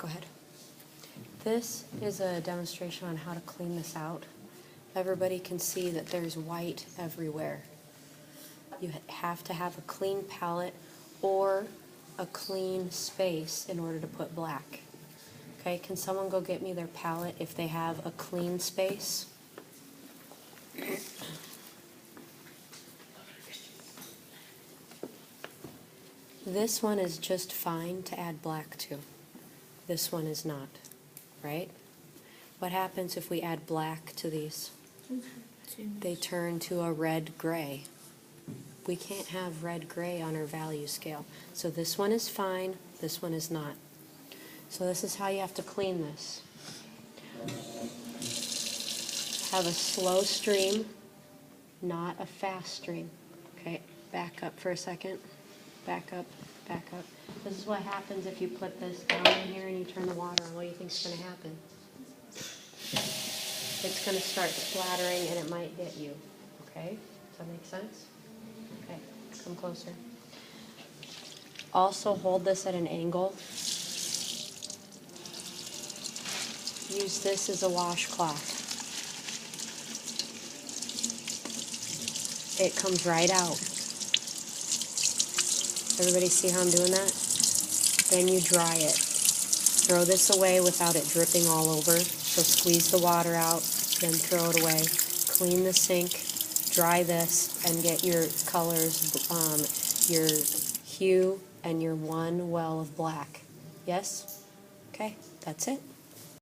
Go ahead. This is a demonstration on how to clean this out. Everybody can see that there's white everywhere. You have to have a clean palette or a clean space in order to put black. Okay, can someone go get me their palette if they have a clean space? This one is just fine to add black to. This one is not, right? What happens if we add black to these? They turn to a red-gray. We can't have red-gray on our value scale. So this one is fine, this one is not. So this is how you have to clean this. Have a slow stream, not a fast stream. Okay, back up for a second. Back up, back up. This is what happens if you put this down in here and you turn the water on. What do you think is going to happen? It's going to start splattering and it might get you. Okay? Does that make sense? Okay, come closer. Also hold this at an angle. Use this as a washcloth. It comes right out. Everybody see how I'm doing that? Then you dry it. Throw this away without it dripping all over. So squeeze the water out, then throw it away. Clean the sink, dry this, and get your colors, your hue, and your one well of black. Yes? Okay, that's it.